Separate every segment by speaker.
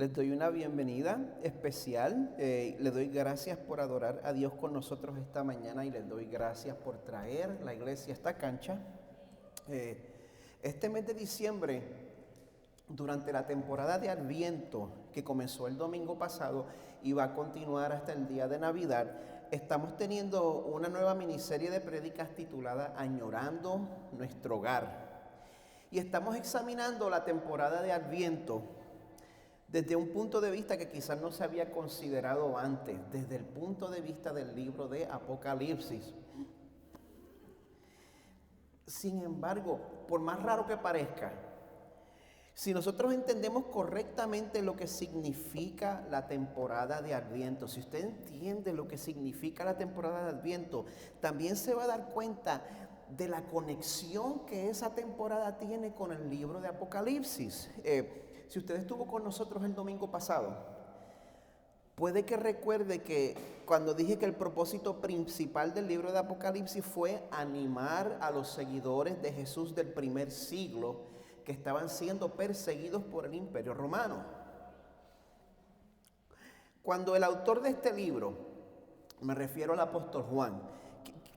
Speaker 1: Les doy una bienvenida especial. Les doy gracias por adorar a Dios con nosotros esta mañana y les doy gracias por traer la iglesia a esta cancha. Este mes de diciembre, durante la temporada de Adviento, que comenzó el domingo pasado y va a continuar hasta el día de Navidad, estamos teniendo una nueva miniserie de prédicas titulada Añorando nuestro hogar. Y estamos examinando la temporada de Adviento desde un punto de vista que quizás no se había considerado antes, desde el punto de vista del libro de Apocalipsis. Sin embargo, por más raro que parezca, si nosotros entendemos correctamente lo que significa la temporada de Adviento, si usted entiende lo que significa la temporada de Adviento, también se va a dar cuenta de la conexión que esa temporada tiene con el libro de Apocalipsis. Si usted estuvo con nosotros el domingo pasado, puede que recuerde que cuando dije que el propósito principal del libro de Apocalipsis fue animar a los seguidores de Jesús del primer siglo que estaban siendo perseguidos por el Imperio Romano. Cuando el autor de este libro, me refiero al apóstol Juan,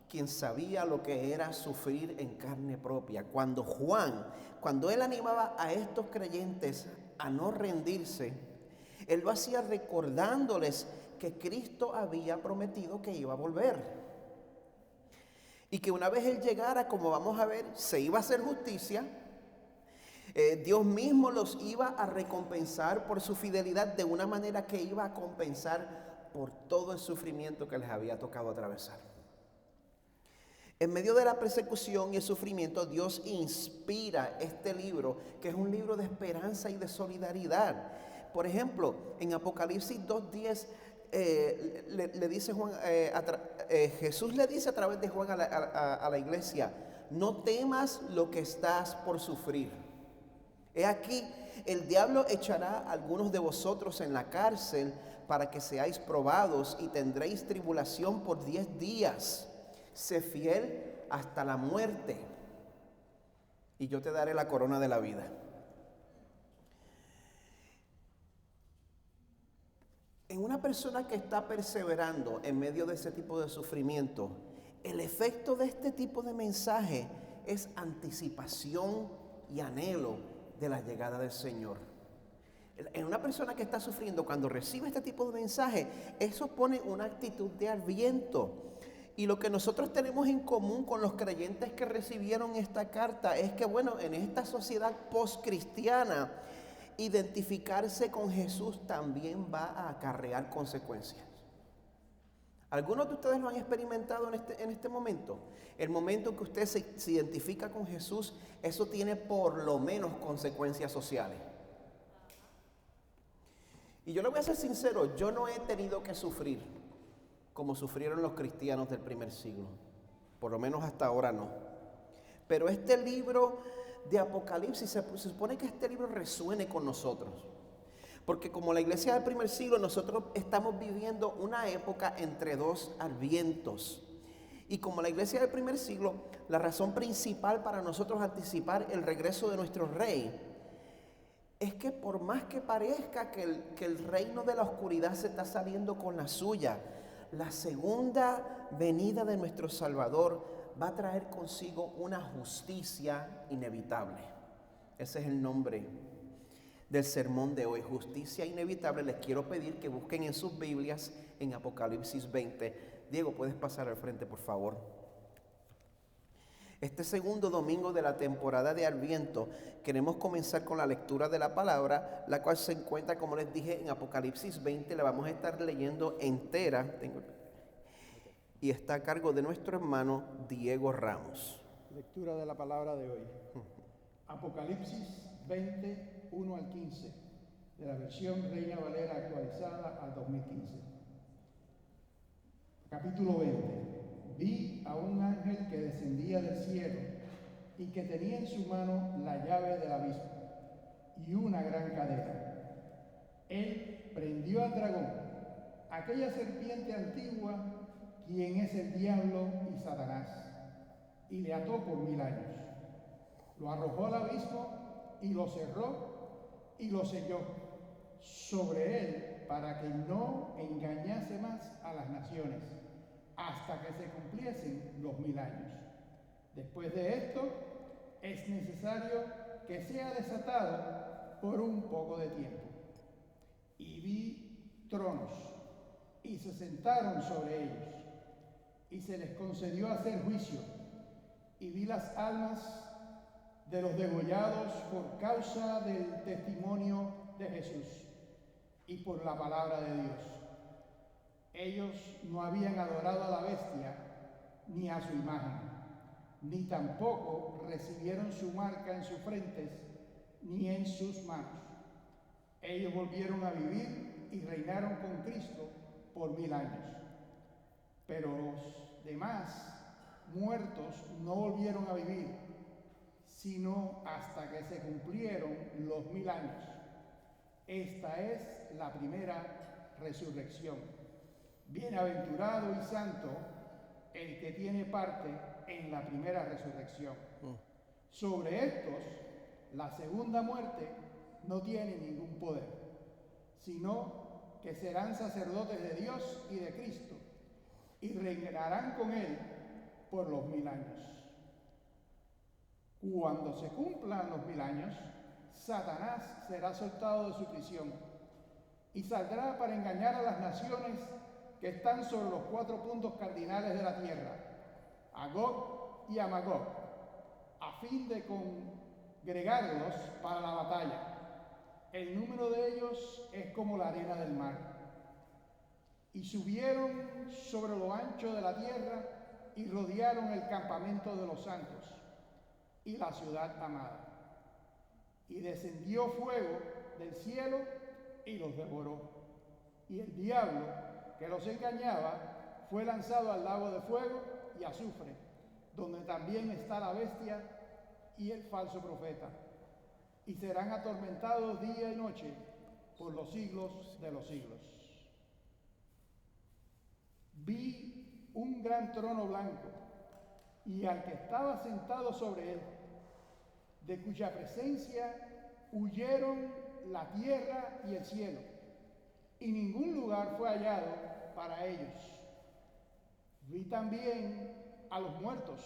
Speaker 1: quien sabía lo que era sufrir en carne propia, cuando él animaba a estos creyentes a no rendirse, él lo hacía recordándoles que Cristo había prometido que iba a volver. Y que una vez él llegara, como vamos a ver, se iba a hacer justicia. Dios mismo los iba a recompensar por su fidelidad de una manera que iba a compensar por todo el sufrimiento que les había tocado atravesar. En medio de la persecución y el sufrimiento, Dios inspira este libro, que es un libro de esperanza y de solidaridad. Por ejemplo, en Apocalipsis 2:10, le dice Juan, Jesús le dice a través de Juan a la iglesia: no temas lo que estás por sufrir. He aquí, el diablo echará a algunos de vosotros en la cárcel para que seáis probados y tendréis tribulación por 10 días. Sé fiel hasta la muerte y yo te daré la corona de la vida. En una persona que está perseverando en medio de ese tipo de sufrimiento, el efecto de este tipo de mensaje es anticipación y anhelo de la llegada del Señor. En una persona que está sufriendo, cuando recibe este tipo de mensaje, eso pone una actitud de Adviento. Y lo que nosotros tenemos en común con los creyentes que recibieron esta carta es que, bueno, en esta sociedad post-cristiana, identificarse con Jesús también va a acarrear consecuencias. Algunos de ustedes lo han experimentado en este momento. El momento en que usted se identifica con Jesús, eso tiene por lo menos consecuencias sociales. Y yo le voy a ser sincero, yo no he tenido que sufrir como sufrieron los cristianos del primer siglo. Por lo menos hasta ahora no. Pero este libro de Apocalipsis, se supone que este libro resuene con nosotros. Porque como la iglesia del primer siglo, nosotros estamos viviendo una época entre dos advientos. Y como la iglesia del primer siglo, la razón principal para nosotros anticipar el regreso de nuestro rey es que por más que parezca que el reino de la oscuridad se está saliendo con la suya, la segunda venida de nuestro Salvador va a traer consigo una justicia inevitable. Ese es el nombre del sermón de hoy, justicia inevitable. Les quiero pedir que busquen en sus Biblias en Apocalipsis 20. Diego, ¿puedes pasar al frente, por favor? Este segundo domingo de la temporada de Adviento queremos comenzar con la lectura de la palabra, la cual se encuentra, como les dije, en Apocalipsis 20. La vamos a estar leyendo entera y está a cargo de nuestro hermano Diego Ramos.
Speaker 2: Lectura de la palabra de hoy. Apocalipsis 20, 1 al 15, de la versión Reina Valera actualizada al 2015. Capítulo 20. Vi a un ángel que descendía del cielo y que tenía en su mano la llave del abismo y una gran cadena. Él prendió al dragón, aquella serpiente antigua, quien es el diablo y Satanás, y le ató por 1000 años. Lo arrojó al abismo y lo cerró y lo selló. sobre él para que no engañase más a las naciones, hasta que se cumpliesen los 1000 años. Después de esto, es necesario que sea desatado por un poco de tiempo. Y vi tronos, y se sentaron sobre ellos, y se les concedió hacer juicio, y vi las almas de los degollados por causa del testimonio de Jesús y por la palabra de Dios. Ellos no habían adorado a la bestia ni a su imagen, ni tampoco recibieron su marca en sus frentes ni en sus manos. Ellos volvieron a vivir y reinaron con Cristo por 1000 años. Pero los demás muertos no volvieron a vivir, sino hasta que se cumplieron los 1000 años. Esta es la primera resurrección. Bienaventurado y santo el que tiene parte en la primera resurrección. Sobre estos, la segunda muerte no tiene ningún poder, sino que serán sacerdotes de Dios y de Cristo, y reinarán con él por los 1000 años. Cuando se cumplan los 1000 años, Satanás será soltado de su prisión y saldrá para engañar a las naciones que están sobre los 4 puntos cardinales de la tierra, a Gog y a Magog, a fin de congregarlos para la batalla. El número de ellos es como la arena del mar. Y subieron sobre lo ancho de la tierra y rodearon el campamento de los santos y la ciudad amada. Y descendió fuego del cielo y los devoró. Y el diablo que los engañaba fue lanzado al lago de fuego y azufre, donde también está la bestia y el falso profeta. Y serán atormentados día y noche por los siglos de los siglos. Vi un gran trono blanco y al que estaba sentado sobre él, de cuya presencia huyeron la tierra y el cielo, y ningún lugar fue hallado para ellos. Vi también a los muertos,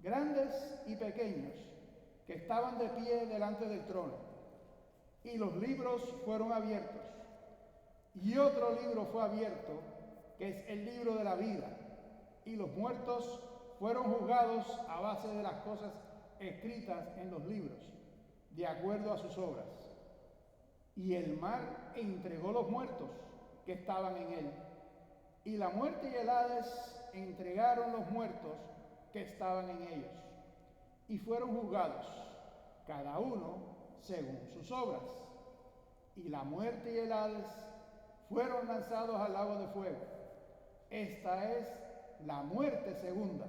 Speaker 2: grandes y pequeños, que estaban de pie delante del trono, y los libros fueron abiertos, y otro libro fue abierto, que es el libro de la vida, y los muertos fueron juzgados a base de las cosas escritas en los libros, de acuerdo a sus obras. Y el mar entregó los muertos que estaban en él, y la muerte y el Hades entregaron los muertos que estaban en ellos, y fueron juzgados, cada uno según sus obras. Y la muerte y el Hades fueron lanzados al lago de fuego. Esta es la muerte segunda,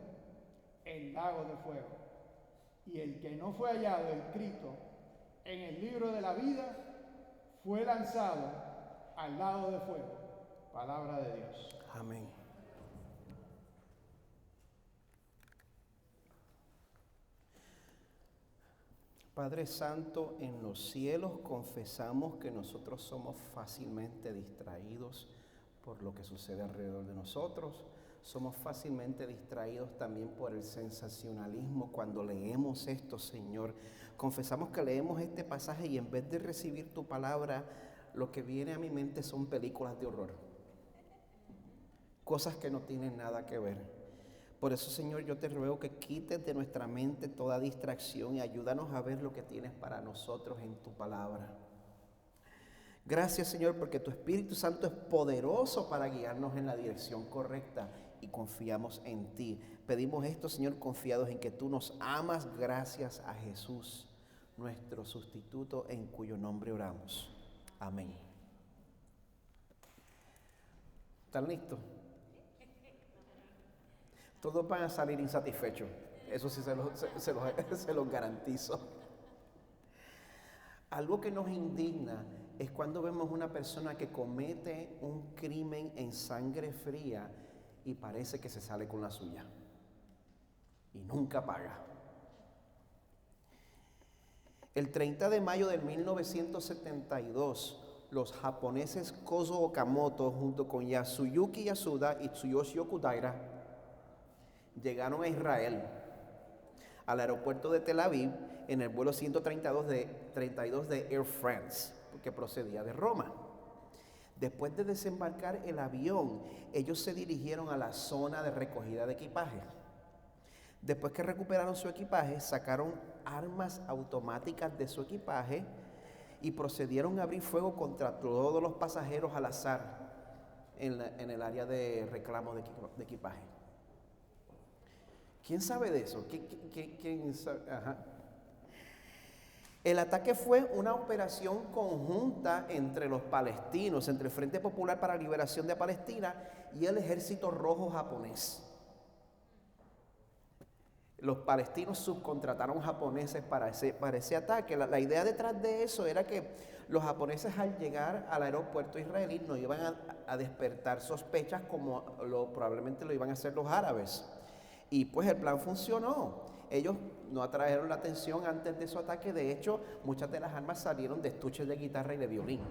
Speaker 2: el lago de fuego. Y el que no fue hallado escrito en el libro de la vida fue lanzado al lago de fuego. Palabra de Dios.
Speaker 1: Amén. Padre Santo, en los cielos confesamos que nosotros somos fácilmente distraídos por lo que sucede alrededor de nosotros. Somos fácilmente distraídos también por el sensacionalismo cuando leemos esto, Señor. Confesamos que leemos este pasaje y en vez de recibir tu palabra, lo que viene a mi mente son películas de horror. Cosas que no tienen nada que ver. Por eso, Señor, yo te ruego que quites de nuestra mente toda distracción y ayúdanos a ver lo que tienes para nosotros en tu palabra. Gracias, Señor, porque tu Espíritu Santo es poderoso para guiarnos en la dirección correcta y confiamos en ti. Pedimos esto, Señor, confiados en que tú nos amas, gracias a Jesús, nuestro sustituto, en cuyo nombre oramos. Amén. ¿Están listos? Todos van a salir insatisfechos. Eso sí se los garantizo. Algo que nos indigna es cuando vemos una persona que comete un crimen en sangre fría y parece que se sale con la suya y nunca paga. El 30 de mayo de 1972, los japoneses Kozo Okamoto junto con Yasuyuki Yasuda y Tsuyoshi Okudaira llegaron a Israel, al aeropuerto de Tel Aviv, en el vuelo 132 de Air France, que procedía de Roma. Después de desembarcar el avión, ellos se dirigieron a la zona de recogida de equipaje. Después que recuperaron su equipaje, sacaron armas automáticas de su equipaje y procedieron a abrir fuego contra todos los pasajeros al azar en el área de reclamo de equipaje. ¿Quién sabe de eso? ¿Quién sabe? Ajá. El ataque fue una operación conjunta entre los palestinos, entre el Frente Popular para la Liberación de Palestina y el Ejército Rojo japonés. Los palestinos subcontrataron japoneses para ese ataque. La idea detrás de eso era que los japoneses, al llegar al aeropuerto israelí, no iban a despertar sospechas como probablemente lo iban a hacer los árabes. Y pues el plan funcionó. Ellos no atrajeron la atención antes de su ataque. De hecho, muchas de las armas salieron de estuches de guitarra y de violín.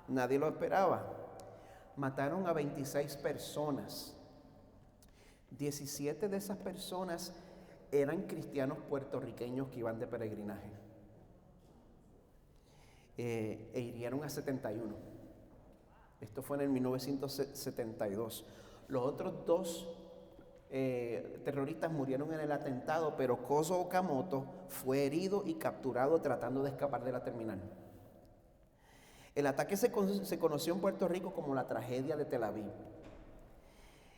Speaker 1: Nadie lo esperaba. Mataron a 26 personas. 17 de esas personas eran cristianos puertorriqueños que iban de peregrinaje. E hirieron a 71. Esto fue en el 1972. Los otros dos terroristas murieron en el atentado, pero Kozo Okamoto fue herido y capturado tratando de escapar de la terminal. El ataque se conoció en Puerto Rico como la tragedia de Tel Aviv.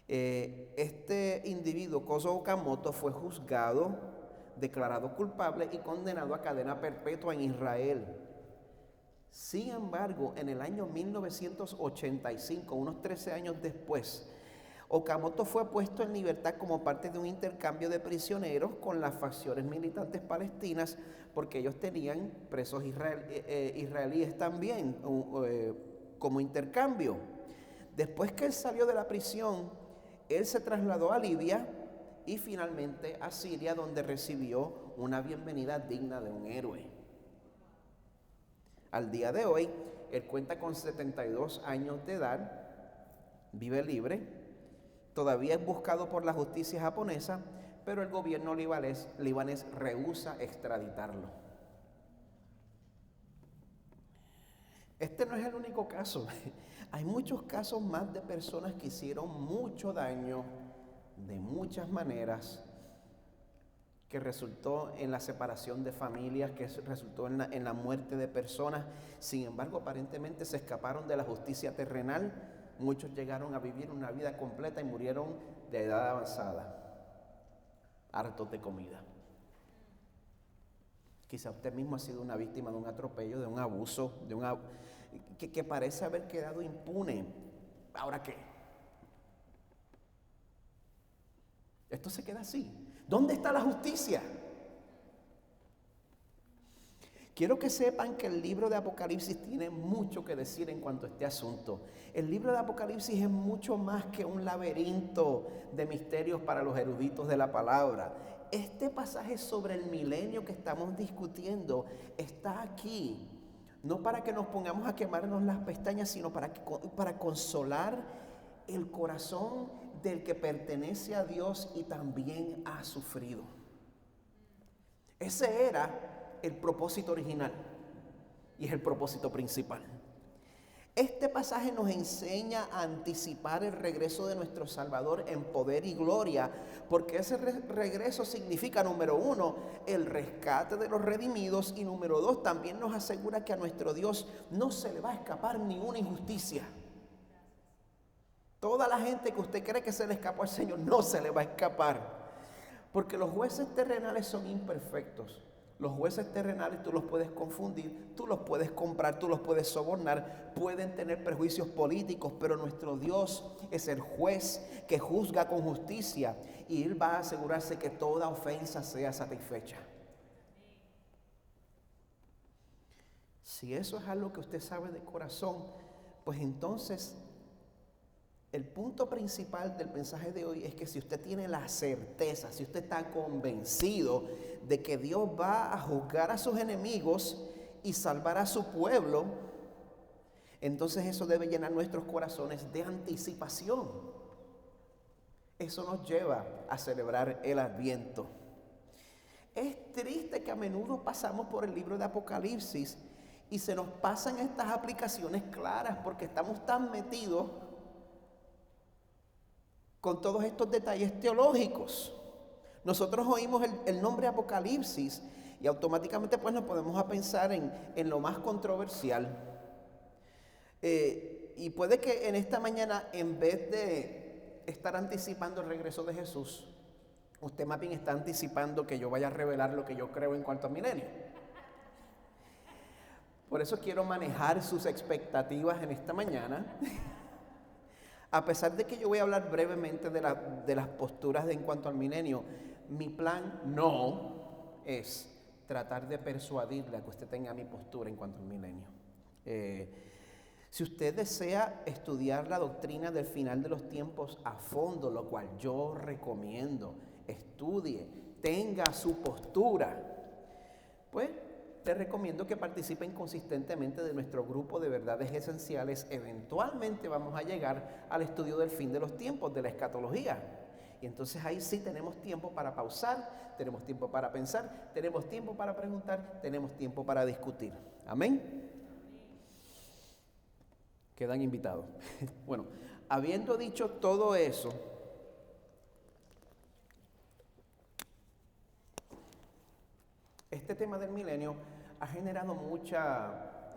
Speaker 1: Este individuo, Kozo Okamoto, fue juzgado, declarado culpable y condenado a cadena perpetua en Israel. Sin embargo, en el año 1985, unos 13 años después, Okamoto fue puesto en libertad como parte de un intercambio de prisioneros con las facciones militantes palestinas, porque ellos tenían presos israelíes también como intercambio. Después que él salió de la prisión, él se trasladó a Libia y finalmente a Siria, donde recibió una bienvenida digna de un héroe. Al día de hoy, él cuenta con 72 años de edad, vive libre. Todavía es buscado por la justicia japonesa, pero el gobierno libanés rehúsa extraditarlo. Este no es el único caso. Hay muchos casos más de personas que hicieron mucho daño de muchas maneras, que resultó en la separación de familias, que resultó en la muerte de personas. Sin embargo, aparentemente se escaparon de la justicia terrenal. Muchos llegaron a vivir una vida completa y murieron de edad avanzada, hartos de comida. Quizá usted mismo ha sido una víctima de un atropello, de un abuso, que parece haber quedado impune. ¿Ahora qué? Esto se queda así. ¿Dónde está la justicia? Quiero que sepan que el libro de Apocalipsis tiene mucho que decir en cuanto a este asunto. El libro de Apocalipsis es mucho más que un laberinto de misterios para los eruditos de la palabra. Este pasaje sobre el milenio que estamos discutiendo está aquí, no para que nos pongamos a quemarnos las pestañas, sino para consolar el corazón del que pertenece a Dios y también ha sufrido. Ese era el propósito original y es el propósito principal. Este pasaje nos enseña a anticipar el regreso de nuestro Salvador en poder y gloria, porque ese regreso significa, número uno, el rescate de los redimidos, y número dos, también nos asegura que a nuestro Dios no se le va a escapar ni una injusticia. Toda la gente que usted cree que se le escapó al Señor, no se le va a escapar, porque los jueces terrenales son imperfectos. Los jueces terrenales tú los puedes confundir, tú los puedes comprar, tú los puedes sobornar, pueden tener prejuicios políticos, pero nuestro Dios es el juez que juzga con justicia y Él va a asegurarse que toda ofensa sea satisfecha. Si eso es algo que usted sabe de corazón, pues entonces el punto principal del mensaje de hoy es que si usted tiene la certeza, si usted está convencido de que Dios va a juzgar a sus enemigos y salvar a su pueblo, entonces eso debe llenar nuestros corazones de anticipación. Eso nos lleva a celebrar el Adviento. Es triste que a menudo pasamos por el libro de Apocalipsis y se nos pasan estas aplicaciones claras porque estamos tan metidos con todos estos detalles teológicos. Nosotros oímos el nombre Apocalipsis y automáticamente pues nos podemos a pensar en lo más controversial. Y puede que en esta mañana, en vez de estar anticipando el regreso de Jesús, usted más bien está anticipando que yo vaya a revelar lo que yo creo en cuanto al milenio. Por eso quiero manejar sus expectativas en esta mañana. A pesar de que yo voy a hablar brevemente de las posturas en cuanto al milenio, mi plan no es tratar de persuadirle a que usted tenga mi postura en cuanto al milenio. Si usted desea estudiar la doctrina del final de los tiempos a fondo, lo cual yo recomiendo, estudie, tenga su postura, pues te recomiendo que participen consistentemente de nuestro grupo de verdades esenciales. Eventualmente vamos a llegar al estudio del fin de los tiempos, de la escatología. Y entonces ahí sí tenemos tiempo para pausar, tenemos tiempo para pensar, tenemos tiempo para preguntar, tenemos tiempo para discutir. Amén. Quedan invitados. Bueno, habiendo dicho todo eso, este tema del milenio ha generado mucha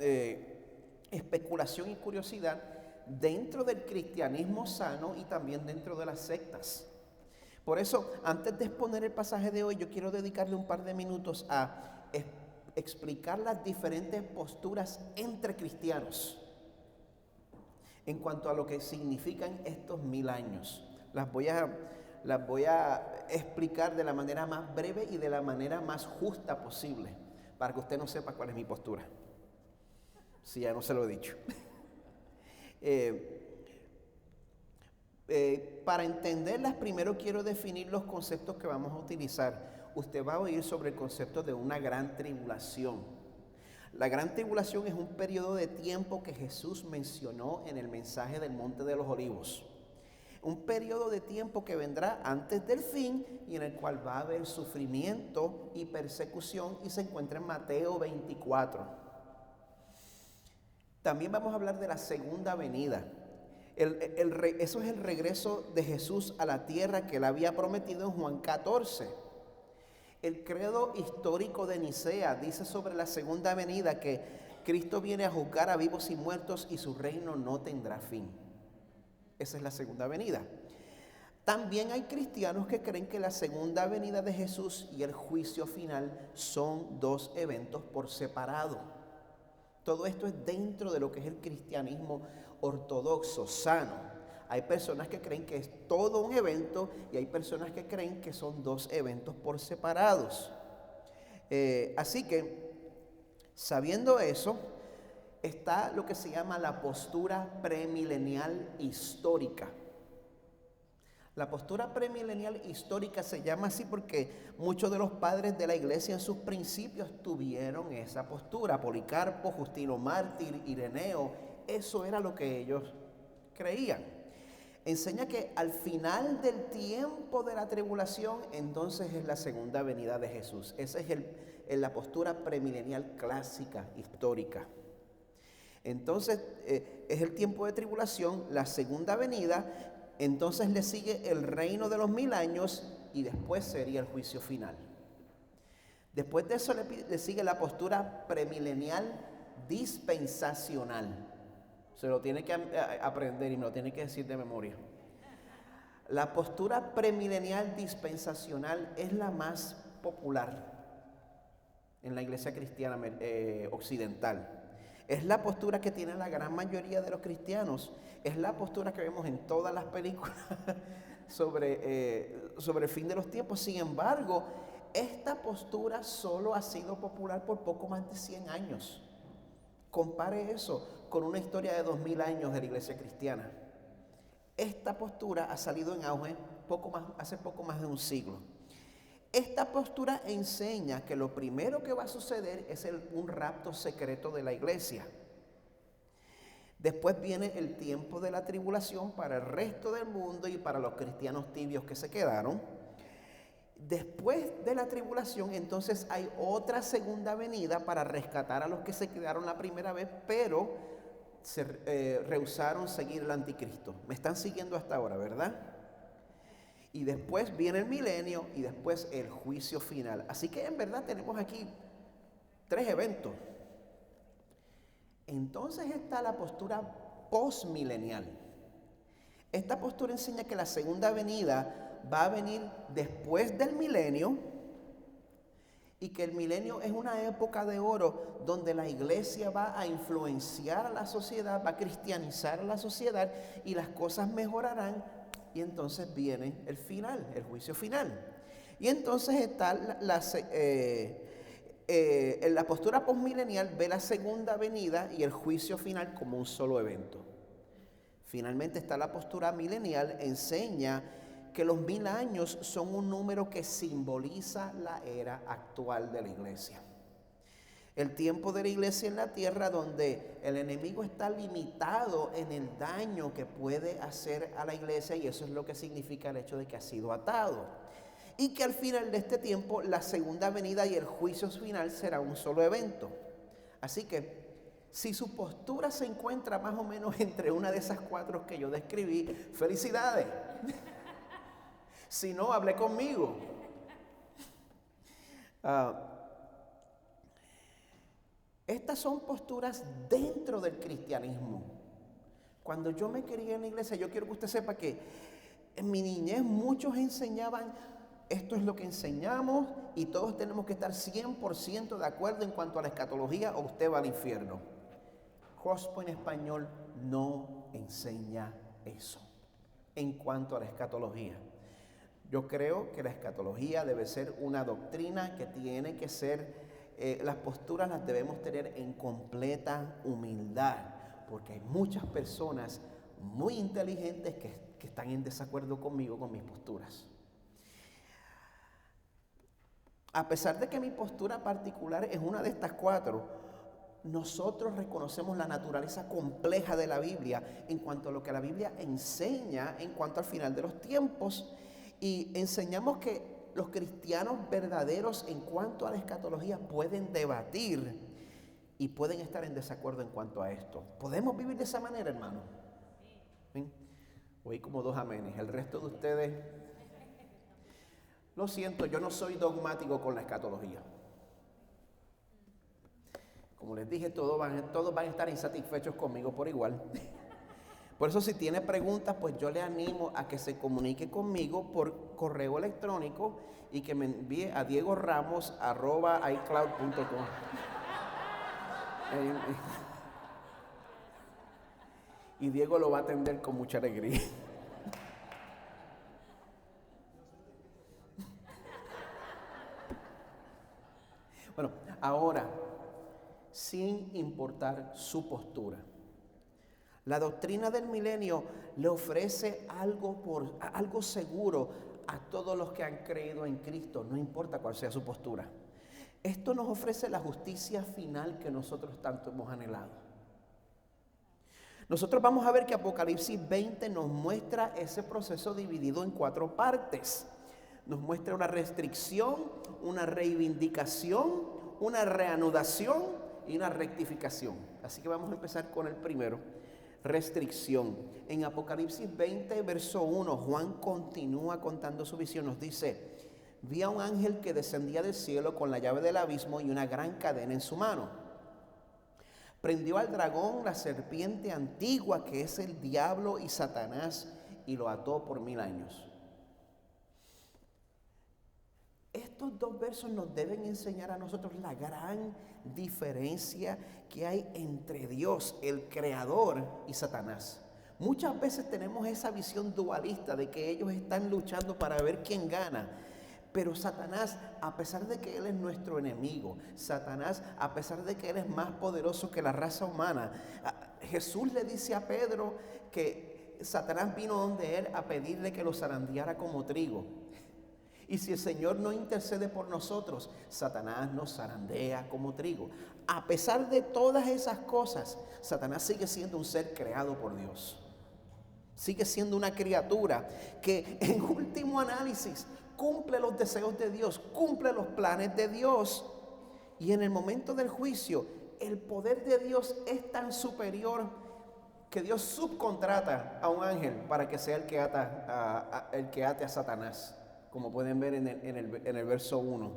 Speaker 1: especulación y curiosidad dentro del cristianismo sano y también dentro de las sectas. Por eso, antes de exponer el pasaje de hoy, yo quiero dedicarle un par de minutos a explicar las diferentes posturas entre cristianos en cuanto a lo que significan estos 1000 años. Las voy a explicar de la manera más breve y de la manera más justa posible, para que usted no sepa cuál es mi postura, si ya no se lo he dicho. Para entenderlas, primero quiero definir los conceptos que vamos a utilizar. Usted va a oír sobre el concepto de una gran tribulación. La gran tribulación es un periodo de tiempo que Jesús mencionó en el mensaje del Monte de los Olivos. Un periodo de tiempo que vendrá antes del fin y en el cual va a haber sufrimiento y persecución, y se encuentra en Mateo 24. También vamos a hablar de la segunda venida. Eso es el regreso de Jesús a la tierra que él había prometido en Juan 14. El credo histórico de Nicea dice sobre la segunda venida que Cristo viene a juzgar a vivos y muertos y su reino no tendrá fin. Esa es la segunda venida. También hay cristianos que creen que la segunda venida de Jesús y el juicio final son dos eventos por separado. Todo esto es dentro de lo que es el cristianismo ortodoxo, sano. Hay personas que creen que es todo un evento y hay personas que creen que son dos eventos por separados. Así que, sabiendo eso, está lo que se llama la postura premilenial histórica. La postura premilenial histórica se llama así porque muchos de los padres de la iglesia en sus principios tuvieron esa postura. Policarpo, Justino Mártir, Ireneo, eso era lo que ellos creían. Enseña que al final del tiempo de la tribulación, entonces es la segunda venida de Jesús. Esa es la postura premilenial clásica, histórica. Entonces, es el tiempo de tribulación, la segunda venida, entonces le sigue el reino de los 1000 años y después sería el juicio final. Después de eso le sigue la postura premilenial dispensacional. Se lo tiene que aprender y me lo tiene que decir de memoria. La postura premilenial dispensacional es la más popular en la iglesia cristiana occidental. Es la postura que tiene la gran mayoría de los cristianos. Es la postura que vemos en todas las películas sobre el fin de los tiempos. Sin embargo, esta postura solo ha sido popular por poco más de 100 años. Compare eso con una historia de 2000 años de la iglesia cristiana. Esta postura ha salido en auge hace poco más de un siglo. Esta postura enseña que lo primero que va a suceder es un rapto secreto de la iglesia. Después viene el tiempo de la tribulación para el resto del mundo y para los cristianos tibios que se quedaron. Después de la tribulación, entonces hay otra segunda venida para rescatar a los que se quedaron la primera vez, pero se rehusaron seguir el anticristo. Me están siguiendo hasta ahora, ¿verdad? Y después viene el milenio y después el juicio final. Así que en verdad tenemos aquí 3 eventos. Entonces está la postura postmilenial. Esta postura enseña que la segunda venida va a venir después del milenio y que el milenio es una época de oro donde la iglesia va a influenciar a la sociedad, va a cristianizar a la sociedad y las cosas mejorarán, y entonces viene el final, el juicio final. Y entonces está la postura postmilenial, ve la segunda venida y el juicio final como un solo evento. Finalmente está la postura milenial, enseña que los 1000 años son un número que simboliza la era actual de la iglesia. El tiempo de la iglesia en la tierra donde el enemigo está limitado en el daño que puede hacer a la iglesia, y eso es lo que significa el hecho de que ha sido atado. Y que al final de este tiempo la segunda venida y el juicio final será un solo evento. Así que si su postura se encuentra más o menos entre una de esas 4 que yo describí, ¡felicidades! Si no, hable conmigo. Estas son posturas dentro del cristianismo. Cuando yo me crié en la iglesia, yo quiero que usted sepa que en mi niñez muchos enseñaban, esto es lo que enseñamos y todos tenemos que estar 100% de acuerdo en cuanto a la escatología o usted va al infierno. Jospo en español no enseña eso en cuanto a la escatología. Yo creo que la escatología debe ser una doctrina que tiene que ser, las posturas las debemos tener en completa humildad, porque hay muchas personas muy inteligentes que están en desacuerdo conmigo, con mis posturas. A pesar de que mi postura particular es una de estas 4, nosotros reconocemos la naturaleza compleja de la Biblia en cuanto a lo que la Biblia enseña en cuanto al final de los tiempos. Y enseñamos que los cristianos verdaderos en cuanto a la escatología pueden debatir y pueden estar en desacuerdo en cuanto a esto. ¿Podemos vivir de esa manera, hermano? ¿Sí? Oí como 2 amenes. El resto de ustedes, lo siento, yo no soy dogmático con la escatología. Como les dije, todos van a estar insatisfechos conmigo por igual. Por eso, si tiene preguntas, pues yo le animo a que se comunique conmigo por correo electrónico y que me envíe a diegoramos@icloud.com. Y Diego lo va a atender con mucha alegría. Bueno, ahora, sin importar su postura, la doctrina del milenio le ofrece algo seguro a todos los que han creído en Cristo, no importa cuál sea su postura. Esto nos ofrece la justicia final que nosotros tanto hemos anhelado. Nosotros vamos a ver que Apocalipsis 20 nos muestra ese proceso dividido en 4 partes. Nos muestra una restricción, una reivindicación, una reanudación y una rectificación. Así que vamos a empezar con el primero. Restricción. En Apocalipsis 20, verso 1, Juan continúa contando su visión. Nos dice: vi a un ángel que descendía del cielo con la llave del abismo y una gran cadena en su mano. Prendió al dragón, la serpiente antigua, que es el diablo y Satanás, y lo ató por 1000 años. Estos 2 versos nos deben enseñar a nosotros la gran diferencia que hay entre Dios, el Creador, y Satanás. Muchas veces tenemos esa visión dualista de que ellos están luchando para ver quién gana. Pero Satanás, a pesar de que él es nuestro enemigo, Satanás, a pesar de que él es más poderoso que la raza humana, Jesús le dice a Pedro que Satanás vino donde él a pedirle que lo zarandeara como trigo. Y si el Señor no intercede por nosotros, Satanás nos zarandea como trigo. A pesar de todas esas cosas, Satanás sigue siendo un ser creado por Dios. Sigue siendo una criatura que en último análisis cumple los deseos de Dios, cumple los planes de Dios. Y en el momento del juicio, el poder de Dios es tan superior que Dios subcontrata a un ángel para que sea el que ate a Satanás, como pueden ver en el verso 1.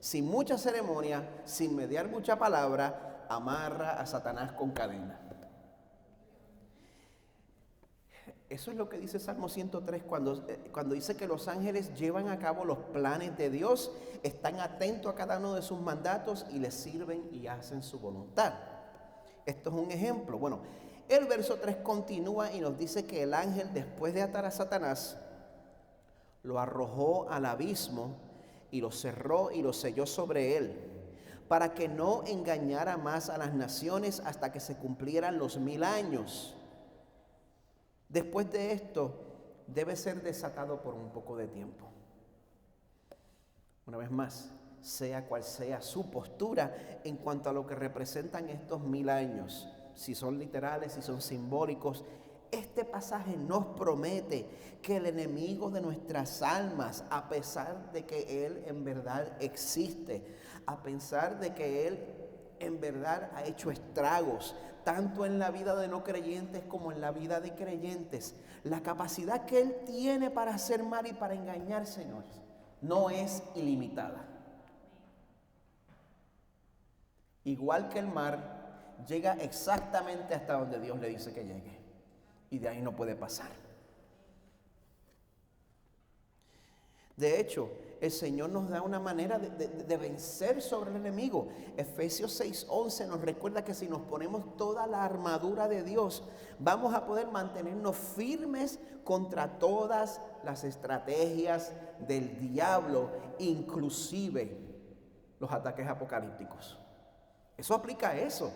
Speaker 1: Sin mucha ceremonia, sin mediar mucha palabra, amarra a Satanás con cadena. Eso es lo que dice Salmo 103 cuando dice que los ángeles llevan a cabo los planes de Dios, están atentos a cada uno de sus mandatos y les sirven y hacen su voluntad. Esto es un ejemplo. Bueno, el verso 3 continúa y nos dice que el ángel, después de atar a Satanás, lo arrojó al abismo y lo cerró y lo selló sobre él, para que no engañara más a las naciones hasta que se cumplieran los 1000 años. Después de esto, debe ser desatado por un poco de tiempo. Una vez más, sea cual sea su postura en cuanto a lo que representan estos 1000 años, si son literales, si son simbólicos, este pasaje nos promete que el enemigo de nuestras almas, a pesar de que él en verdad existe, a pesar de que él en verdad ha hecho estragos, tanto en la vida de no creyentes como en la vida de creyentes, la capacidad que él tiene para hacer mal y para engañar, señores, no es ilimitada. Igual que el mar, llega exactamente hasta donde Dios le dice que llegue, y de ahí no puede pasar. De hecho, el Señor nos da una manera de vencer sobre el enemigo. Efesios 6:11 nos recuerda que si nos ponemos toda la armadura de Dios, vamos a poder mantenernos firmes contra todas las estrategias del diablo, inclusive los ataques apocalípticos. Eso aplica a eso.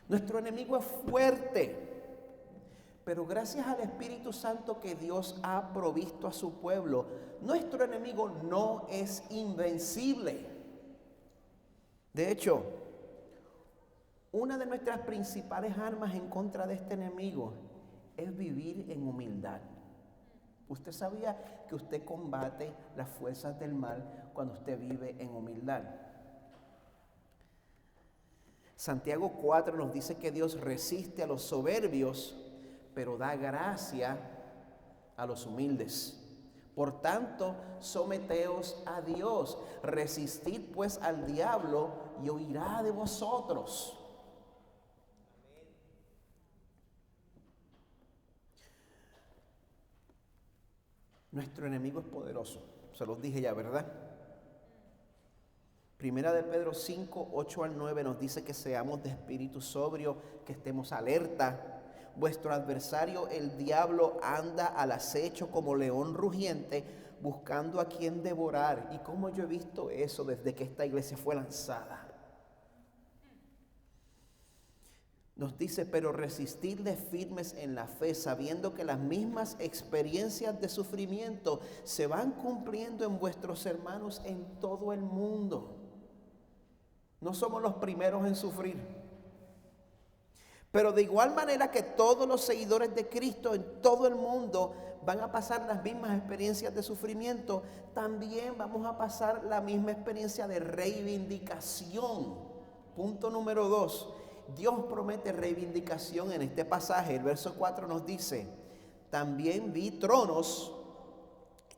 Speaker 1: Nuestro enemigo es fuerte, pero gracias al Espíritu Santo que Dios ha provisto a su pueblo, nuestro enemigo no es invencible. De hecho, una de nuestras principales armas en contra de este enemigo es vivir en humildad. ¿Usted sabía que usted combate las fuerzas del mal cuando usted vive en humildad? Santiago 4 nos dice que Dios resiste a los soberbios, pero da gracia a los humildes. Por tanto, someteos a Dios, resistid pues al diablo y huirá de vosotros. Nuestro enemigo es poderoso, se los dije ya, ¿verdad? Primera de Pedro 5, 8 al 9 nos dice que seamos de espíritu sobrio, que estemos alerta. Vuestro adversario, el diablo, anda al acecho como león rugiente, buscando a quien devorar. Y cómo yo he visto eso desde que esta iglesia fue lanzada. Nos dice, pero resistidle firmes en la fe, sabiendo que las mismas experiencias de sufrimiento se van cumpliendo en vuestros hermanos en todo el mundo. No somos los primeros en sufrir. Pero de igual manera que todos los seguidores de Cristo en todo el mundo van a pasar las mismas experiencias de sufrimiento, también vamos a pasar la misma experiencia de reivindicación. Punto número 2. Dios promete reivindicación en este pasaje. El verso 4 nos dice, también vi tronos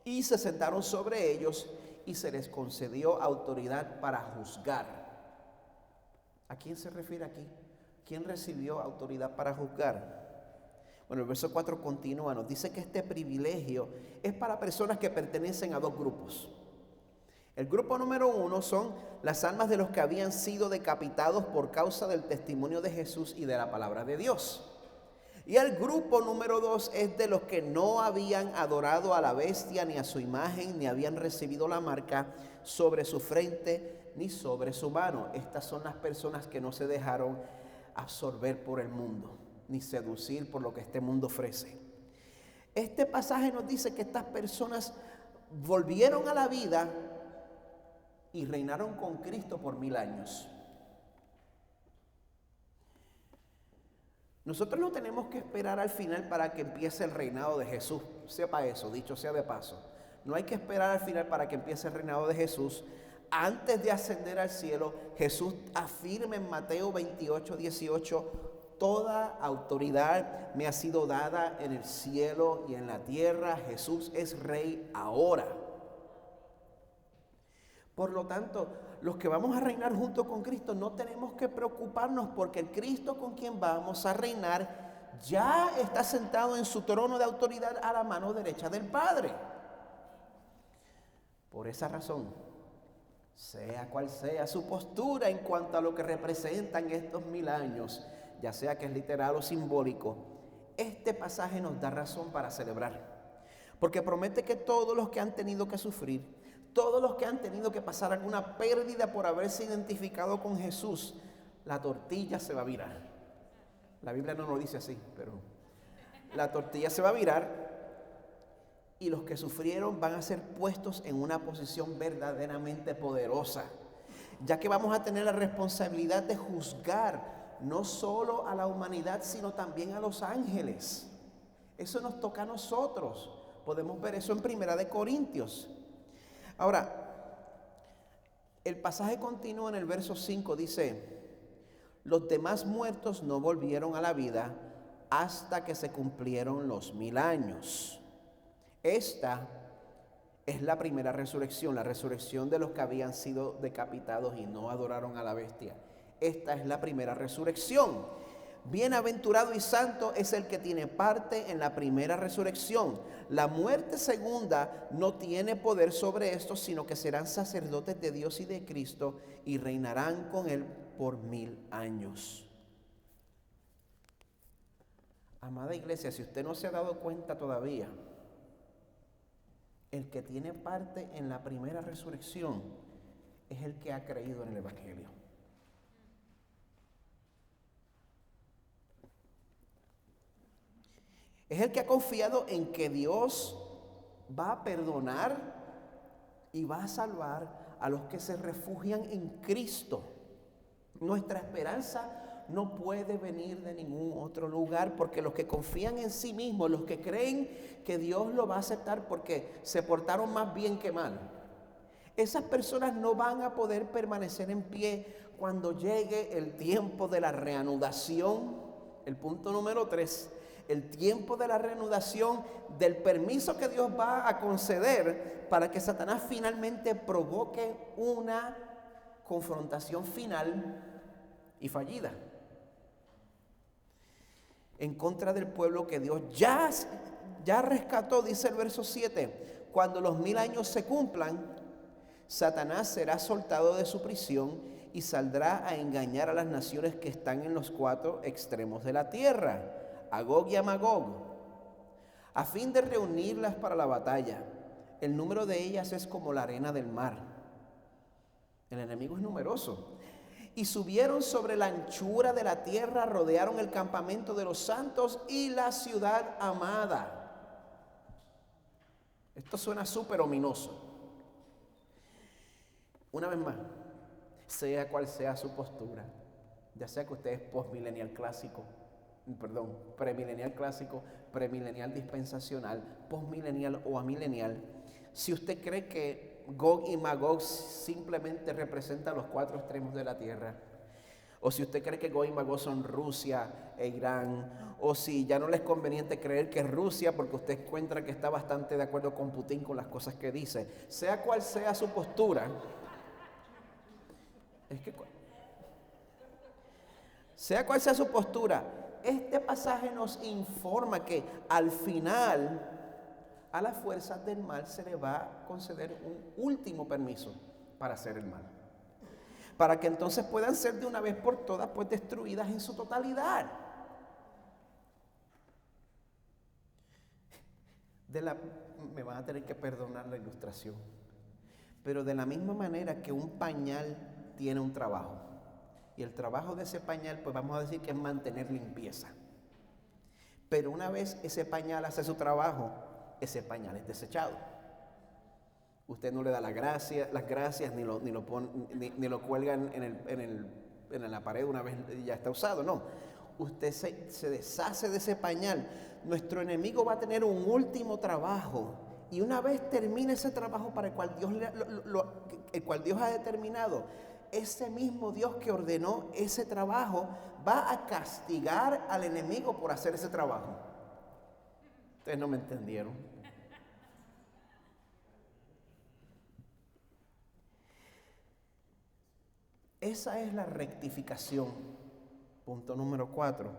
Speaker 1: y se sentaron sobre ellos y se les concedió autoridad para juzgar. ¿A quién se refiere aquí? ¿Quién recibió autoridad para juzgar? Bueno, el verso 4 continúa, nos dice que este privilegio es para personas que pertenecen a dos grupos. El grupo número 1 son las almas de los que habían sido decapitados por causa del testimonio de Jesús y de la palabra de Dios. Y el grupo número 2 es de los que no habían adorado a la bestia ni a su imagen, ni habían recibido la marca sobre su frente ni sobre su mano. Estas son las personas que no se dejaron absorber por el mundo, ni seducir por lo que este mundo ofrece. Este pasaje nos dice que estas personas volvieron a la vida y reinaron con Cristo por 1000 años. Nosotros no tenemos que esperar al final para que empiece el reinado de Jesús. Sepa eso, dicho sea de paso. No hay que esperar al final para que empiece el reinado de Jesús. Antes de ascender al cielo, Jesús afirma en Mateo 28, 18, toda autoridad me ha sido dada en el cielo y en la tierra. Jesús es rey ahora. Por lo tanto, los que vamos a reinar junto con Cristo no tenemos que preocuparnos porque el Cristo con quien vamos a reinar ya está sentado en su trono de autoridad a la mano derecha del Padre. Por esa razón, sea cual sea su postura en cuanto a lo que representan estos 1000 años, ya sea que es literal o simbólico, este pasaje nos da razón para celebrar. Porque promete que todos los que han tenido que sufrir, todos los que han tenido que pasar alguna pérdida por haberse identificado con Jesús, la tortilla se va a virar. La Biblia no lo dice así, pero la tortilla se va a virar y los que sufrieron van a ser puestos en una posición verdaderamente poderosa, ya que vamos a tener la responsabilidad de juzgar no solo a la humanidad, sino también a los ángeles. Eso nos toca a nosotros. Podemos ver eso en 1 Corintios. Ahora, el pasaje continúa en el verso 5, dice: los demás muertos no volvieron a la vida hasta que se cumplieron los 1000 años. Esta es la primera resurrección, la resurrección de los que habían sido decapitados y no adoraron a la bestia. Esta es la primera resurrección. Bienaventurado y santo es el que tiene parte en la primera resurrección. La muerte segunda no tiene poder sobre estos, sino que serán sacerdotes de Dios y de Cristo y reinarán con Él por 1000 años. Amada iglesia, si usted no se ha dado cuenta todavía, el que tiene parte en la primera resurrección es el que ha creído en el Evangelio. Es el que ha confiado en que Dios va a perdonar y va a salvar a los que se refugian en Cristo. Nuestra esperanza no puede venir de ningún otro lugar, porque los que confían en sí mismos, los que creen que Dios lo va a aceptar porque se portaron más bien que mal, esas personas no van a poder permanecer en pie cuando llegue el tiempo de la reanudación. El punto número 3. El tiempo de la reanudación, del permiso que Dios va a conceder para que Satanás finalmente provoque una confrontación final y fallida en contra del pueblo que Dios ya rescató. Dice el verso 7: cuando los 1000 años se cumplan, Satanás será soltado de su prisión y saldrá a engañar a las naciones que están en los 4 extremos de la tierra, a Gog y a Magog, a fin de reunirlas para la batalla. El número de ellas es como la arena del mar. El enemigo es numeroso. Y subieron sobre la anchura de la tierra, rodearon el campamento de los santos y la ciudad amada. Esto suena súper ominoso. Una vez más, sea cual sea su postura, ya sea que usted es premilenial clásico, premilenial dispensacional, postmilenial o amilenial, si usted cree que Gog y Magog simplemente representan los 4 extremos de la tierra, o si usted cree que Gog y Magog son Rusia e Irán, o si ya no le es conveniente creer que es Rusia porque usted encuentra que está bastante de acuerdo con Putin con las cosas que dice, sea cual sea su postura, este pasaje nos informa que al final a las fuerzas del mal se le va a conceder un último permiso para hacer el mal, para que entonces puedan ser de una vez por todas pues destruidas en su totalidad. Me van a tener que perdonar la ilustración, pero de la misma manera que un pañal tiene un trabajo, y el trabajo de ese pañal, pues vamos a decir que es mantener limpieza. Pero una vez ese pañal hace su trabajo, ese pañal es desechado. Usted no le da las gracias, ni lo cuelgan en la pared una vez ya está usado, no. Usted se deshace de ese pañal. Nuestro enemigo va a tener un último trabajo. Y una vez termine ese trabajo para el cual Dios ha determinado, ese mismo Dios que ordenó ese trabajo va a castigar al enemigo por hacer ese trabajo. Ustedes no me entendieron. Esa es la rectificación. Punto número 4.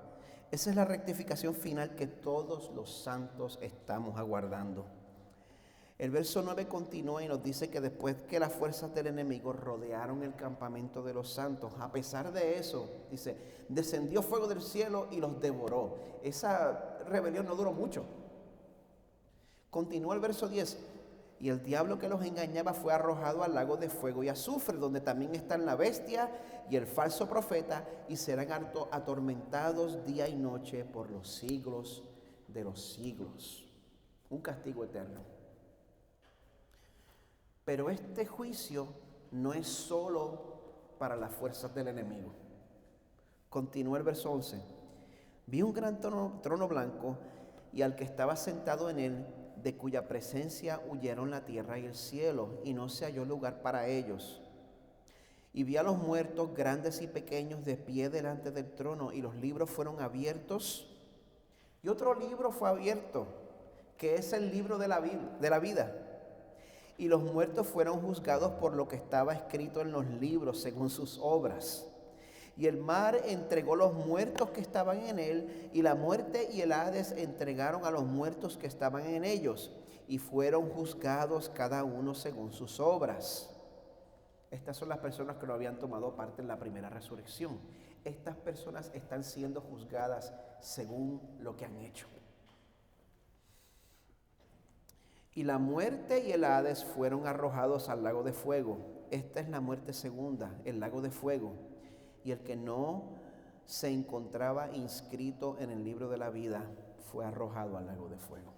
Speaker 1: Esa es la rectificación final que todos los santos estamos aguardando. El verso 9 continúa y nos dice que después que las fuerzas del enemigo rodearon el campamento de los santos, a pesar de eso, dice, descendió fuego del cielo y los devoró. Esa rebelión no duró mucho. Continúa el verso 10. Y el diablo que los engañaba fue arrojado al lago de fuego y azufre, donde también están la bestia y el falso profeta, y serán atormentados día y noche por los siglos de los siglos. Un castigo eterno. Pero este juicio no es solo para las fuerzas del enemigo. Continúa el verso 11. Vi un gran trono blanco y al que estaba sentado en él, de cuya presencia huyeron la tierra y el cielo, y no se halló lugar para ellos. Y vi a los muertos, grandes y pequeños, de pie delante del trono, y los libros fueron abiertos. Y otro libro fue abierto, que es el libro de la vida. Y los muertos fueron juzgados por lo que estaba escrito en los libros, según sus obras. Y el mar entregó los muertos que estaban en él, y la muerte y el Hades entregaron a los muertos que estaban en ellos, y fueron juzgados cada uno según sus obras. Estas son las personas que no habían tomado parte en la primera resurrección. Estas personas están siendo juzgadas según lo que han hecho. Y la muerte y el Hades fueron arrojados al lago de fuego. Esta es la muerte segunda, el lago de fuego. Y el que no se encontraba inscrito en el libro de la vida fue arrojado al lago de fuego.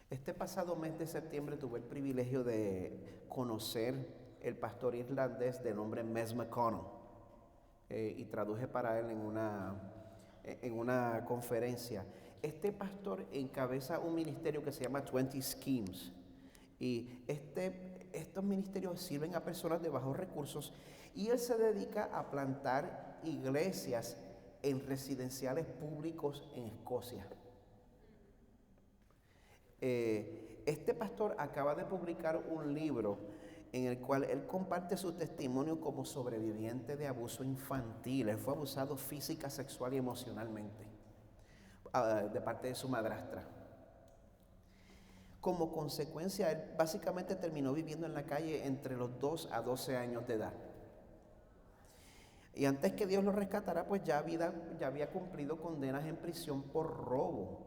Speaker 1: Este pasado mes de septiembre tuve el privilegio de conocer el pastor irlandés de nombre Mes McConnell, y traduje para él en una conferencia. Este pastor encabeza un ministerio que se llama 20 Schemes, y estos ministerios sirven a personas de bajos recursos, y él se dedica a plantar iglesias en residenciales públicos en Escocia. Este pastor acaba de publicar un libro en el cual él comparte su testimonio como sobreviviente de abuso infantil. Él fue abusado física, sexual y emocionalmente de parte de su madrastra. Como consecuencia, él básicamente terminó viviendo en la calle entre los 2 a 12 años de edad. Y antes que Dios lo rescatara, pues ya había cumplido condenas en prisión por robo.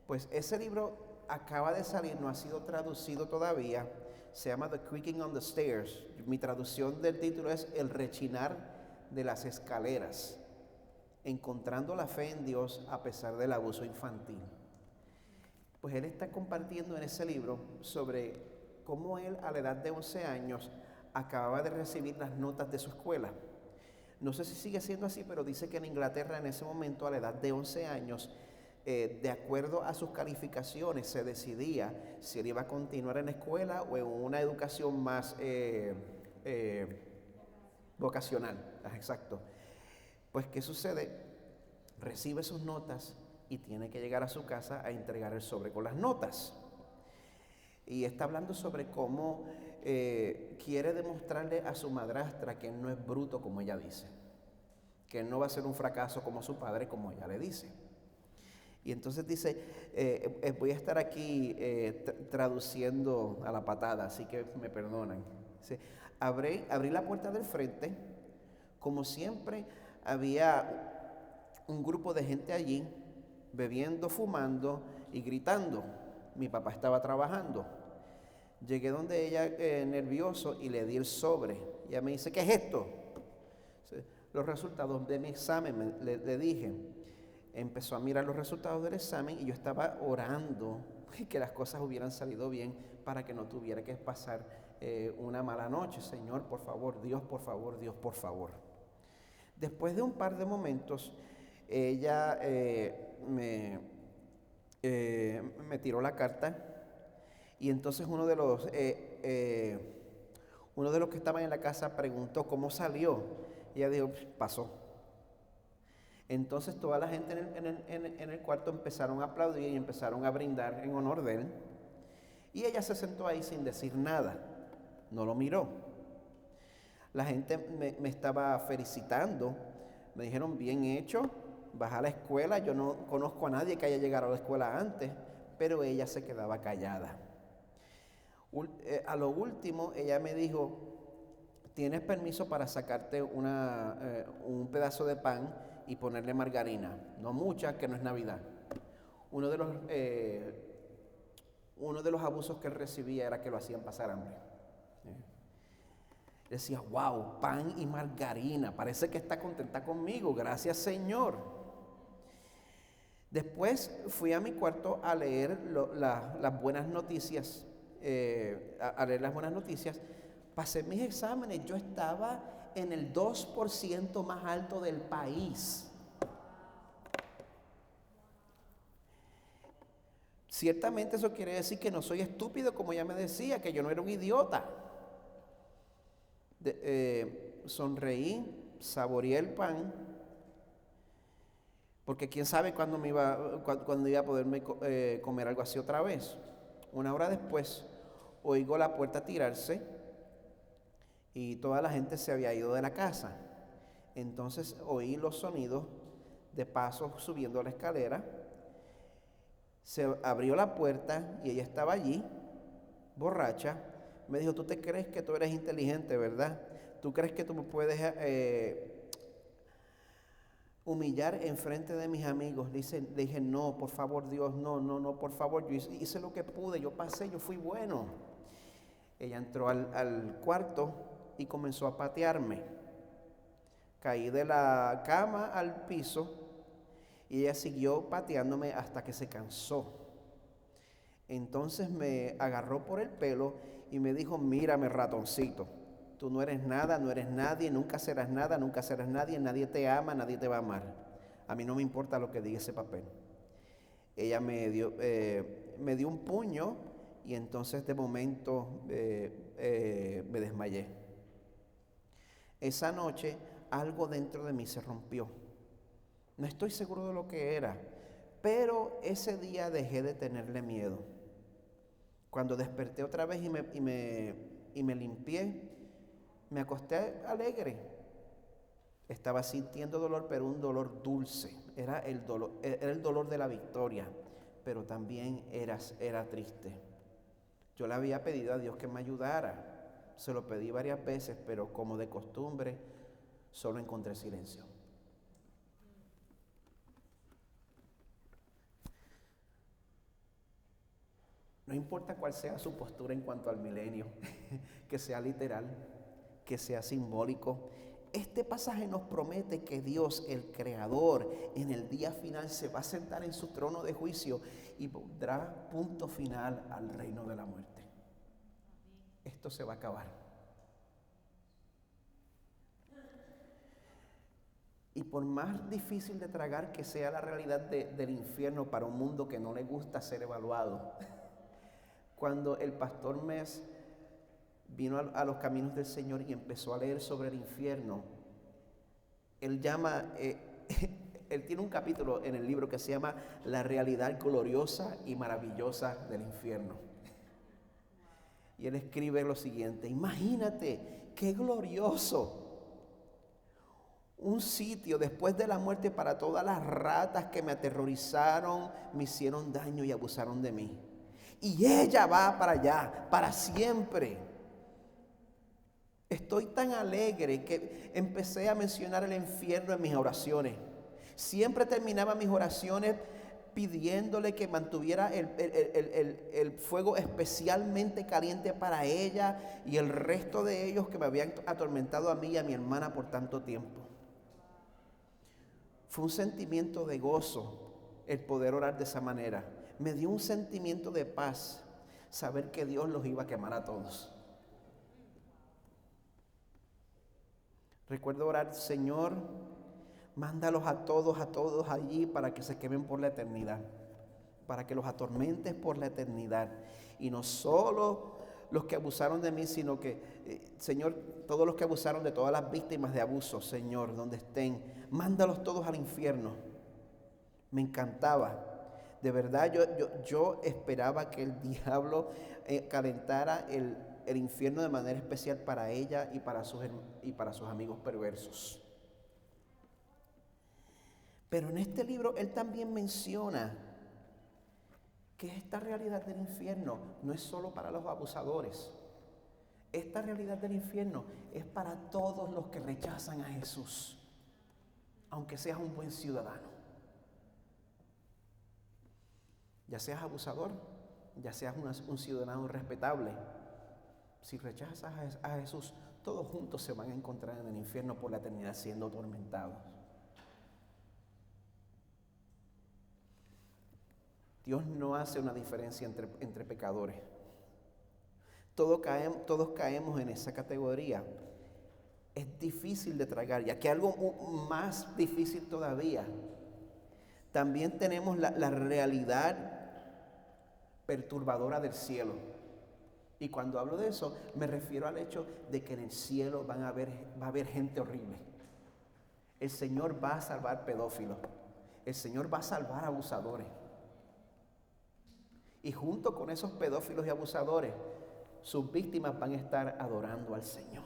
Speaker 1: Pues ese libro acaba de salir, no ha sido traducido todavía. Se llama The Creaking on the Stairs. Mi traducción del título es El rechinar de las escaleras, encontrando la fe en Dios a pesar del abuso infantil. Pues él está compartiendo en ese libro sobre cómo él a la edad de 11 años acababa de recibir las notas de su escuela. No sé si sigue siendo así, pero dice que en Inglaterra en ese momento, a la edad de 11 años, de acuerdo a sus calificaciones, se decidía si él iba a continuar en la escuela o en una educación más vocacional. Exacto. Pues, ¿qué sucede? Recibe sus notas y tiene que llegar a su casa a entregar el sobre con las notas. Y está hablando sobre cómo quiere demostrarle a su madrastra que él no es bruto como ella dice, que él no va a ser un fracaso como su padre como ella le dice. Y entonces dice, voy a estar aquí traduciendo a la patada, así que me perdonan. Dice, abrí la puerta del frente, como siempre había un grupo de gente allí, bebiendo, fumando y gritando. Mi papá estaba trabajando. Llegué donde ella nervioso y le di el sobre. Ella me dice, ¿qué es esto? Los resultados de mi examen, le dije. Empezó a mirar los resultados del examen y yo estaba orando y que las cosas hubieran salido bien para que no tuviera que pasar una mala noche. Señor, por favor, Dios, por favor, Dios, por favor. Después de un par de momentos, ella me tiró la carta y entonces uno de los que estaban en la casa preguntó cómo salió. Y ella dijo, pasó. Entonces toda la gente en el cuarto empezaron a aplaudir y empezaron a brindar en honor de él. Y ella se sentó ahí sin decir nada, no lo miró. La gente me estaba felicitando, me dijeron, bien hecho, vas a la escuela. Yo no conozco a nadie que haya llegado a la escuela antes, pero ella se quedaba callada. A lo último, ella me dijo, ¿tienes permiso para sacarte un pedazo de pan y ponerle margarina? No mucha, que no es Navidad. Uno de los abusos que él recibía era que lo hacían pasar hambre. Decía, wow, pan y margarina, parece que está contenta conmigo, gracias Señor. Después fui a mi cuarto a leer las buenas noticias, pasé mis exámenes, yo estaba en el 2% más alto del país. Ciertamente eso quiere decir que no soy estúpido, como ella me decía, que yo no era un idiota. Sonreí, saboreé el pan, porque quién sabe cuándo iba a poderme comer algo así otra vez. Una hora después, oigo la puerta tirarse y toda la gente se había ido de la casa. Entonces oí los sonidos de pasos subiendo la escalera. Se abrió la puerta y ella estaba allí, borracha. Me dijo, tú te crees que tú eres inteligente, ¿verdad? ¿Tú crees que tú me puedes humillar enfrente de mis amigos? Le dije, no, por favor, Dios, no, por favor. Yo hice lo que pude, yo pasé, yo fui bueno. Ella entró al cuarto y comenzó a patearme. Caí de la cama al piso y ella siguió pateándome hasta que se cansó. Entonces me agarró por el pelo y me dijo, mírame, ratoncito, tú no eres nada, no eres nadie, nunca serás nada, nunca serás nadie, nadie te ama, nadie te va a amar. A mí no me importa lo que diga ese papel. Ella me dio un puño y entonces de momento me desmayé. Esa noche algo dentro de mí se rompió. No estoy seguro de lo que era, pero ese día dejé de tenerle miedo. Cuando desperté otra vez y me limpié, me acosté alegre. Estaba sintiendo dolor, pero un dolor dulce. Era el dolor de la victoria, pero también era triste. Yo le había pedido a Dios que me ayudara. Se lo pedí varias veces, pero como de costumbre, solo encontré silencio. No importa cuál sea su postura en cuanto al milenio, que sea literal, que sea simbólico. Este pasaje nos promete que Dios, el Creador, en el día final se va a sentar en su trono de juicio y pondrá punto final al reino de la muerte. Esto se va a acabar. Y por más difícil de tragar que sea la realidad del infierno para un mundo que no le gusta ser evaluado, cuando el pastor Mes vino a los caminos del Señor y empezó a leer sobre el infierno, él tiene un capítulo en el libro que se llama La realidad gloriosa y maravillosa del infierno. Y él escribe lo siguiente: imagínate qué glorioso un sitio después de la muerte para todas las ratas que me aterrorizaron, me hicieron daño y abusaron de mí. Y ella va para allá, para siempre. Estoy tan alegre que empecé a mencionar el infierno en mis oraciones. Siempre terminaba mis oraciones pidiéndole que mantuviera el fuego especialmente caliente para ella y el resto de ellos que me habían atormentado a mí y a mi hermana por tanto tiempo. Fue un sentimiento de gozo el poder orar de esa manera. me dio un sentimiento de paz saber que Dios los iba a quemar a todos. Recuerdo orar, Señor, mándalos a todos allí para que se quemen por la eternidad, para que los atormentes por la eternidad. Y no solo los que abusaron de mí, sino que, Señor, todos los que abusaron de todas las víctimas de abuso, Señor, donde estén, mándalos todos al infierno. Me encantaba. De verdad, yo esperaba que el diablo calentara el infierno de manera especial para ella y para sus amigos perversos. Pero en este libro él también menciona que esta realidad del infierno no es solo para los abusadores. Esta realidad del infierno es para todos los que rechazan a Jesús, aunque seas un buen ciudadano. Ya seas abusador, ya seas un ciudadano respetable. Si rechazas a Jesús, todos juntos se van a encontrar en el infierno por la eternidad siendo atormentados. Dios no hace una diferencia entre pecadores. Todos caemos en esa categoría. Es difícil de tragar. Y aquí algo más difícil todavía. También tenemos la realidad perturbadora del cielo. Y cuando hablo de eso, me refiero al hecho de que en el cielo va a haber gente horrible. El Señor va a salvar pedófilos. El Señor va a salvar abusadores. Y junto con esos pedófilos y abusadores, sus víctimas van a estar adorando al Señor.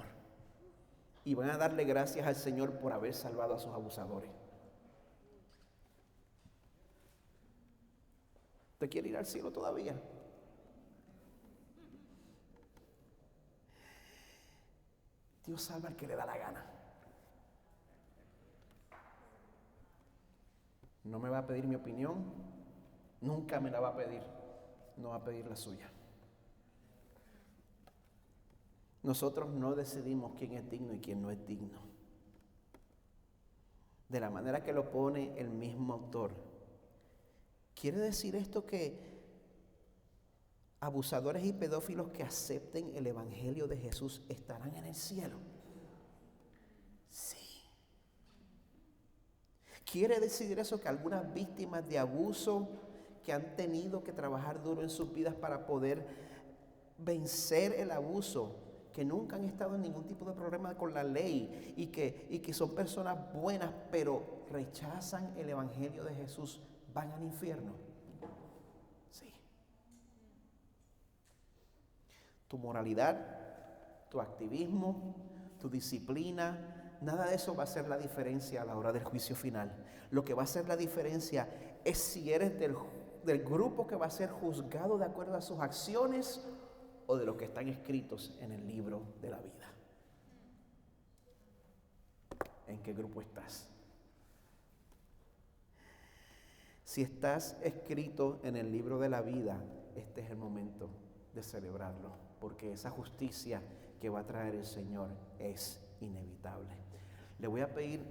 Speaker 1: Y van a darle gracias al Señor por haber salvado a sus abusadores. ¿Usted quiere ir al cielo todavía? Dios salva al que le da la gana. No me va a pedir mi opinión, nunca me la va a pedir, no va a pedir la suya. Nosotros no decidimos quién es digno y quién no es digno. De la manera que lo pone el mismo autor. ¿Quiere decir esto que abusadores y pedófilos que acepten el evangelio de Jesús estarán en el cielo? Sí. ¿Quiere decir eso que algunas víctimas de abuso que han tenido que trabajar duro en sus vidas para poder vencer el abuso, que nunca han estado en ningún tipo de problema con la ley y que son personas buenas, pero rechazan el evangelio de Jesús, van al infierno? Sí. Tu moralidad, tu activismo, tu disciplina, nada de eso va a hacer la diferencia a la hora del juicio final. Lo que va a hacer la diferencia es si eres del grupo que va a ser juzgado de acuerdo a sus acciones o de los que están escritos en el libro de la vida. ¿En qué grupo estás? Si estás escrito en el libro de la vida, este es el momento de celebrarlo, porque esa justicia que va a traer el Señor es inevitable. Le voy a pedir,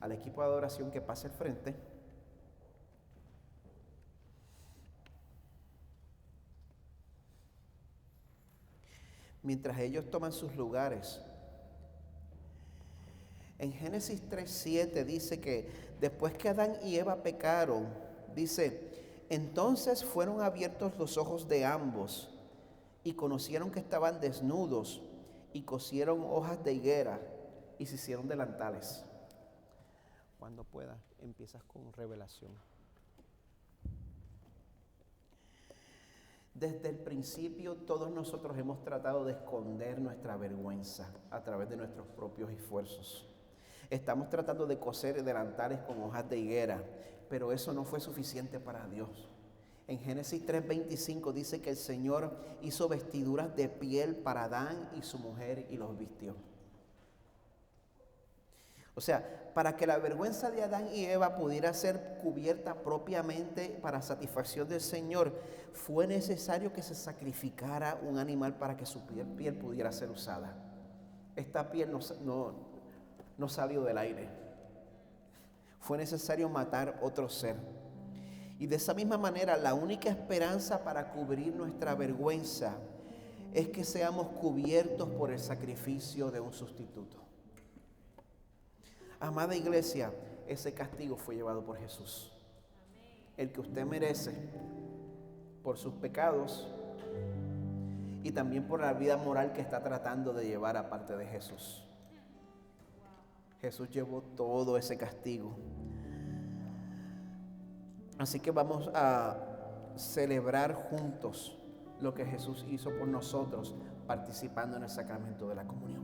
Speaker 1: al equipo de adoración que pase al frente. Mientras ellos toman sus lugares, en Génesis 3:7 dice que después que Adán y Eva pecaron, dice, entonces fueron abiertos los ojos de ambos y conocieron que estaban desnudos y cosieron hojas de higuera y se hicieron delantales. Cuando puedas, empiezas con revelación. Desde el principio todos nosotros hemos tratado de esconder nuestra vergüenza a través de nuestros propios esfuerzos. Estamos tratando de coser delantales con hojas de higuera, pero eso no fue suficiente para Dios. En Génesis 3:25 dice que el Señor hizo vestiduras de piel para Adán y su mujer y los vistió. O sea, para que la vergüenza de Adán y Eva pudiera ser cubierta propiamente para satisfacción del Señor, fue necesario que se sacrificara un animal para que su piel pudiera ser usada. Esta piel no salió del aire. Fue necesario matar otro ser. Y de esa misma manera, la única esperanza para cubrir nuestra vergüenza es que seamos cubiertos por el sacrificio de un sustituto. Amada iglesia, ese castigo fue llevado por Jesús. El que usted merece por sus pecados y también por la vida moral que está tratando de llevar aparte de Jesús. Jesús llevó todo ese castigo. Así que vamos a celebrar juntos lo que Jesús hizo por nosotros, participando en el sacramento de la comunión.